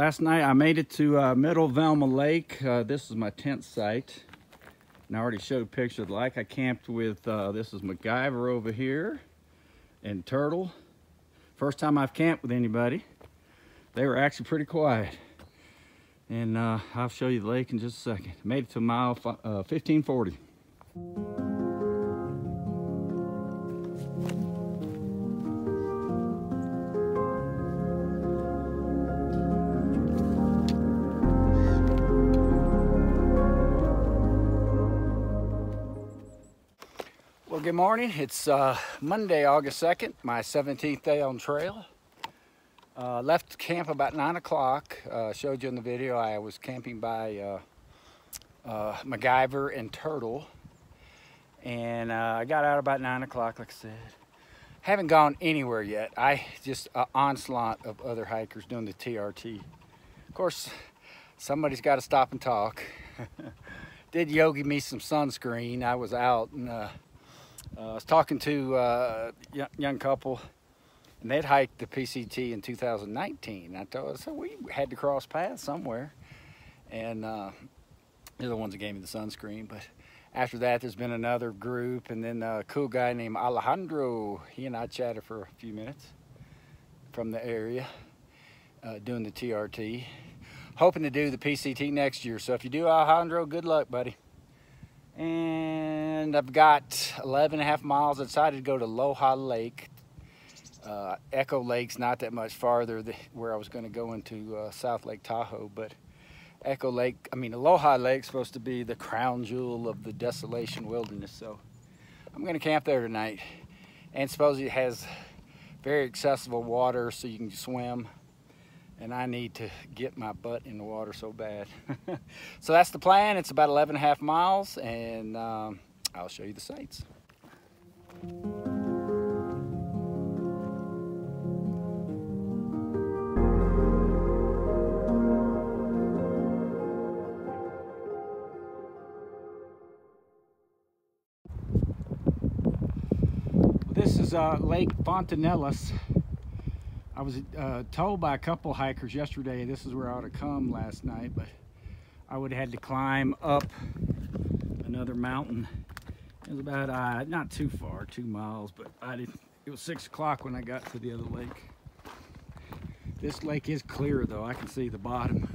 Last night I made it to Middle Velma Lake. This is my tent site. And I already showed a picture of the lake. I camped with, this is MacGyver over here and Turtle. First time I've camped with anybody. They were actually pretty quiet. And I'll show you the lake in just a second. Made it to mile 1540. Well, good morning. It's Monday, August 2nd, my 17th day on trail. Left camp about 9 o'clock. Showed you in the video I was camping by MacGyver and Turtle. And I got out about 9 o'clock, like I said. Haven't gone anywhere yet. I just onslaught of other hikers doing the TRT. Of course, somebody's got to stop and talk. Did yogi me some sunscreen. I was out and I was talking to a young couple, and they'd hiked the PCT in 2019. I said we had to cross paths somewhere, and they're the ones that gave me the sunscreen. But after that, there's been another group, and then a cool guy named Alejandro. He and I chatted for a few minutes from the area, doing the TRT. Hoping to do the PCT next year. So if you do, Alejandro, good luck, buddy. And I've got 11 and a half miles. I decided to go to Aloha Lake. Echo Lake's not that much farther where I was going to go into South Lake Tahoe, but Aloha Lake's supposed to be the crown jewel of the Desolation Wilderness, so I'm going to camp there tonight. And supposedly it has very accessible water so you can swim, and I need to get my butt in the water so bad. So that's the plan. It's about 11 and a half miles, and I'll show you the sights. This is Lake Fontanellas. I was told by a couple hikers yesterday this is where I ought to come last night, but I would have had to climb up another mountain. It was about not too far, 2 miles, but it was 6 o'clock when I got to the other lake. This lake is clear though, I can see the bottom.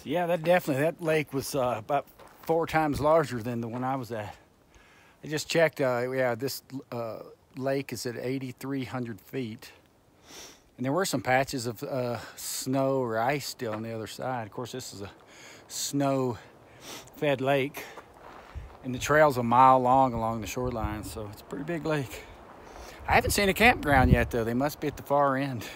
Yeah, that lake was about 4 times larger than the one I was at. I just checked, yeah, this lake is at 8,300 feet. And there were some patches of snow or ice still on the other side. Of course, this is a snow-fed lake. And the trail's a mile long along the shoreline, so it's a pretty big lake. I haven't seen a campground yet, though. They must be at the far end.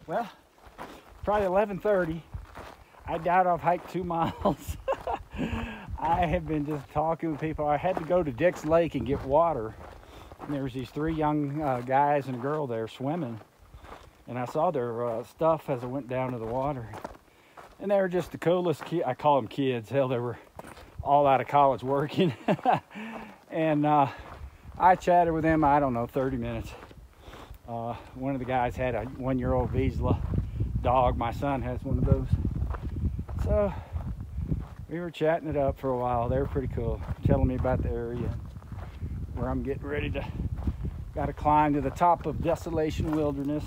Well, probably 11:30. I doubt I've hiked 2 miles. I have been just talking with people. I had to go to Dick's Lake and get water. And there was these 3 young guys and a girl there swimming. And I saw their stuff as I went down to the water. And they were just the coolest kids. I call them kids. Hell, they were all out of college working. And I chatted with him, I don't know, 30 minutes. One of the guys had a 1-year-old Vizsla dog. My son has one of those. So we were chatting it up for a while. They were pretty cool, telling me about the area where I'm getting ready to, got to climb to the top of Desolation Wilderness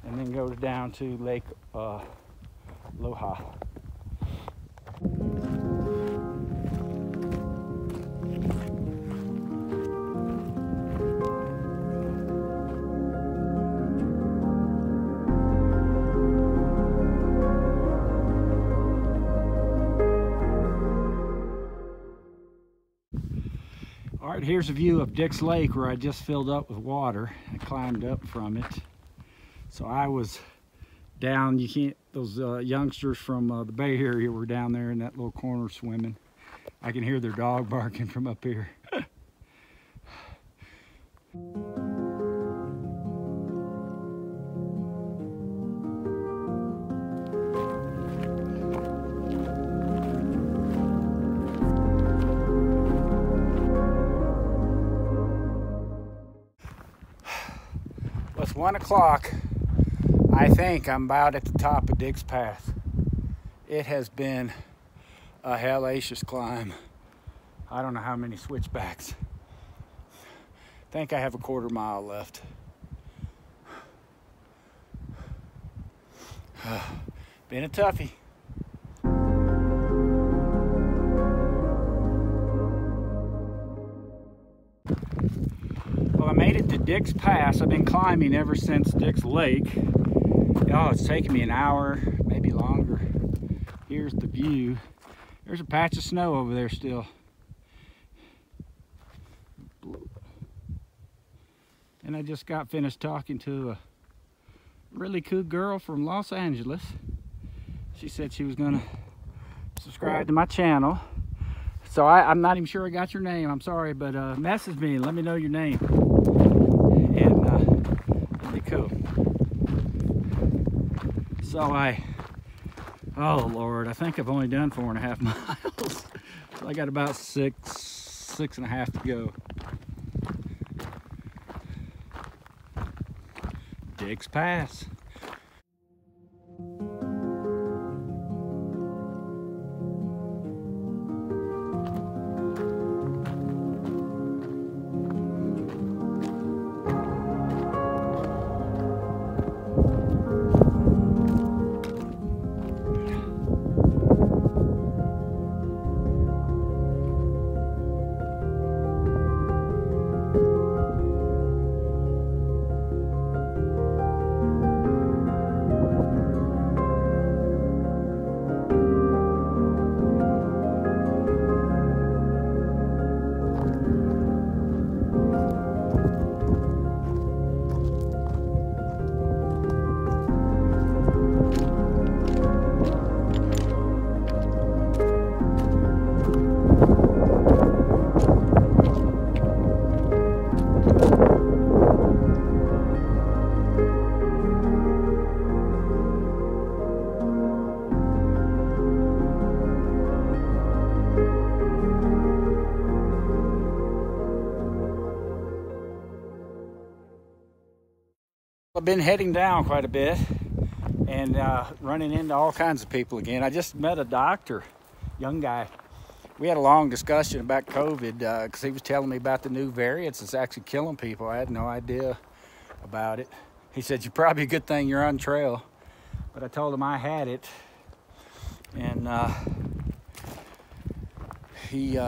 and then go down to Lake Aloha. All right, here's a view of Dick's Lake where I just filled up with water. I climbed up from it. So I was down, you can't, those youngsters from the Bay Area were down there in that little corner swimming. I can hear their dog barking from up here. Well, it's 1 o'clock. I think I'm about at the top of Dick's Pass. It has been a hellacious climb. I don't know how many switchbacks. I think I have a 1/4 mile left. Been a toughie. Well, I made it to Dick's Pass. I've been climbing ever since Dick's Lake. Oh, it's taken me an hour, maybe longer. Here's the view. There's a patch of snow over there still. And I just got finished talking to a really cool girl from Los Angeles. She said she was gonna subscribe to my channel. So I'm not even sure I got your name, I'm sorry, but message me and let me know your name. And that'd be cool. So oh Lord, I think I've only done 4.5 miles. So I got about 6.5 to go. Dick's Pass. I've been heading down quite a bit and running into all kinds of people again. I just met a doctor, young guy. We had a long discussion about COVID because he was telling me about the new variants that's actually killing people. I had no idea about it. He said, "You're probably a good thing you're on trail." But I told him I had it. And he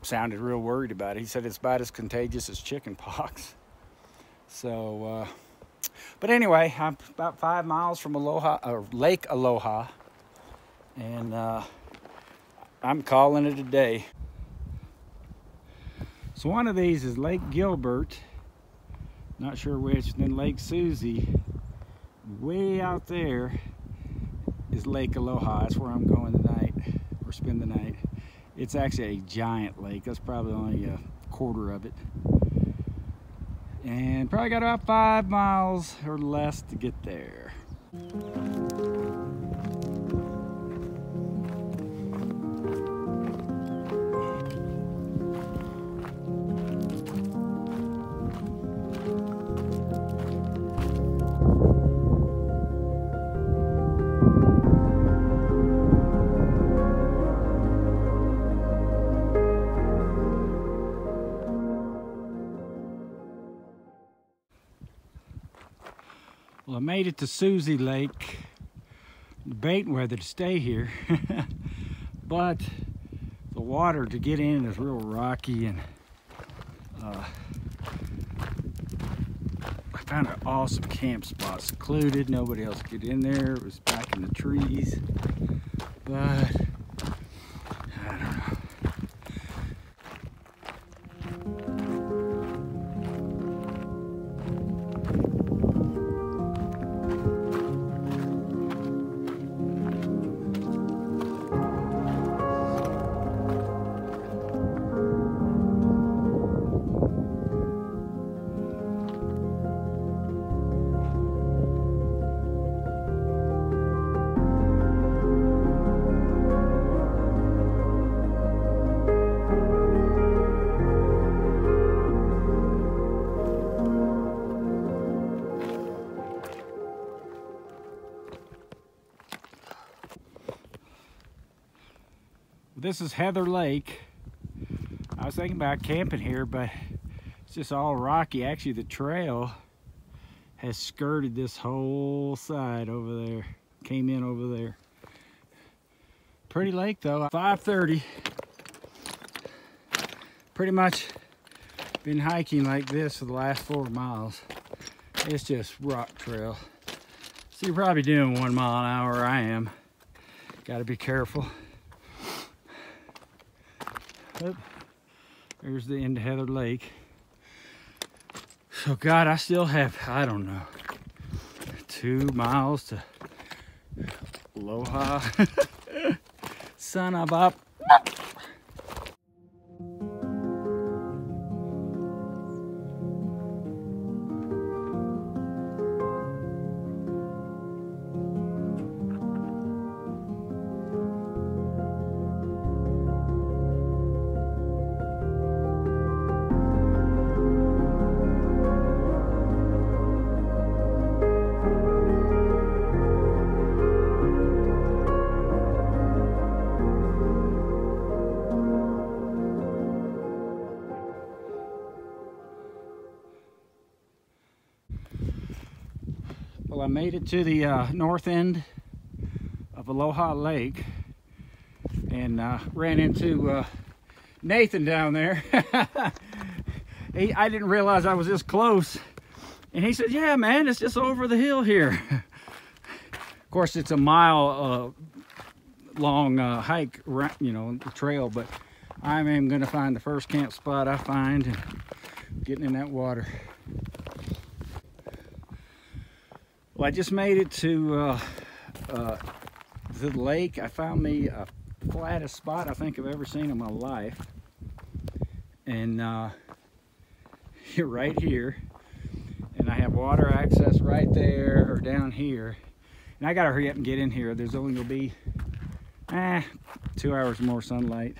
sounded real worried about it. He said it's about as contagious as chicken pox. So, but anyway, I'm about 5 miles from Lake Aloha, and I'm calling it a day. So one of these is Lake Gilbert, not sure which, and then Lake Susie. Way out there is Lake Aloha. That's where I'm going tonight, or spend the night. It's actually a giant lake. That's probably only a 1/4 of it. And probably got about 5 miles or less to get there. Well, I made it to Susie Lake. Debating whether to stay here, but the water to get in is real rocky, and I found an awesome camp spot, secluded, nobody else could get in there. It was back in the trees, but I don't know. This is Heather Lake. I was thinking about camping here, but it's just all rocky. Actually, the trail has skirted this whole side over there. Came in over there. Pretty lake though. 5:30. Pretty much been hiking like this for the last 4 miles. It's just rock trail. So you're probably doing 1 mile an hour. I am. Got to be careful. Oh, there's the end of Heather Lake. So God, I still have, I don't know, 2 miles to Aloha. Son of a... Well, I made it to the north end of Aloha Lake and ran into Nathan down there. I didn't realize I was this close. And he said, yeah, man, it's just over the hill here. Of course, it's a mile long hike, you know, the trail, but I am going to find the first camp spot I find and getting in that water. Well, I just made it to the lake. I found me a flattest spot I think I've ever seen in my life. And you're right here. And I have water access right there or down here. And I gotta hurry up and get in here. There's only gonna be 2 hours more sunlight.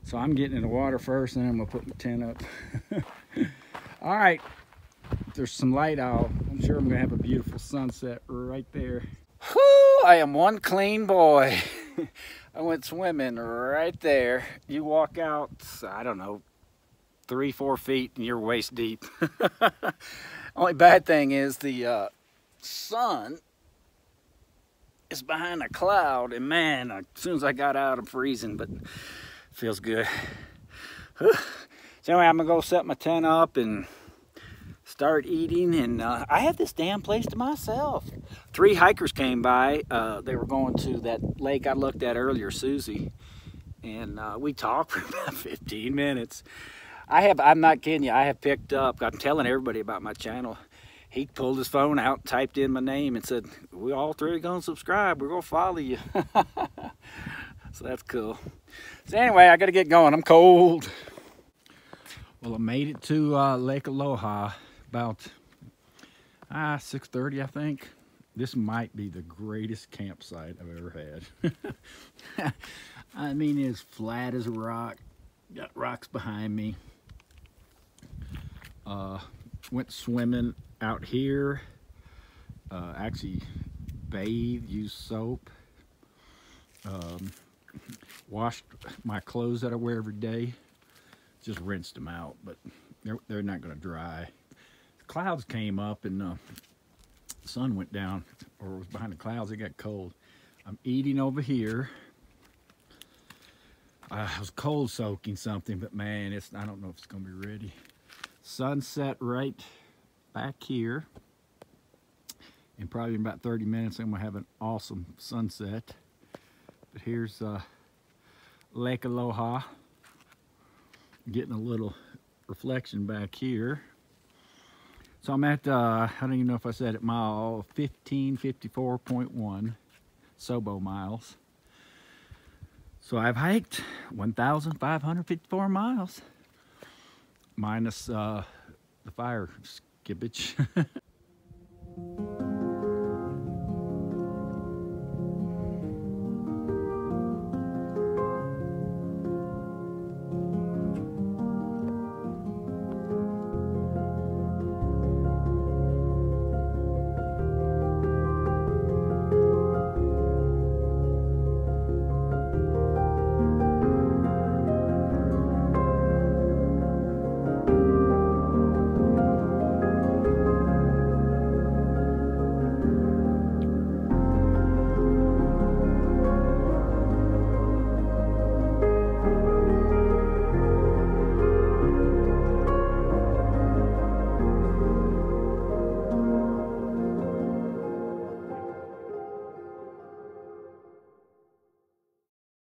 So I'm getting in the water first, and then I'm gonna put my tent up. All right. There's some light out. I'm sure I'm gonna have a beautiful sunset right there. Whew, I am one clean boy. I went swimming right there. You walk out, I don't know, 3-4 feet and you're waist deep. Only bad thing is the sun is behind a cloud, and man, as soon as I got out, I'm freezing, but it feels good. So anyway, I'm gonna go set my tent up and start eating, and I have this damn place to myself. 3 hikers came by. They were going to that lake I looked at earlier, Susie, and we talked for about 15 minutes. I'm not kidding you, I have picked up, I'm telling everybody about my channel. He pulled his phone out, typed in my name, and said, we all 3 are gonna subscribe, we're gonna follow you. So that's cool. So anyway, I gotta get going, I'm cold. Well, I made it to Lake Aloha about 6:30, I think. This might be the greatest campsite I've ever had. I mean, it's flat as a rock. Got rocks behind me. Went swimming out here. Actually bathed, used soap. Washed my clothes that I wear every day. Just rinsed them out, but they're not going to dry. The clouds came up, and sun went down or was behind the clouds. It got cold. I'm eating over here. I was cold soaking something, but man, I don't know if it's gonna be ready. Sunset right back here. In probably about 30 minutes, I'm gonna have an awesome sunset. But here's Lake Aloha. Getting a little reflection back here. So I'm at, I don't even know if I said it, mile 1554.1 Sobo miles. So I've hiked 1,554 miles, minus the fire skippage.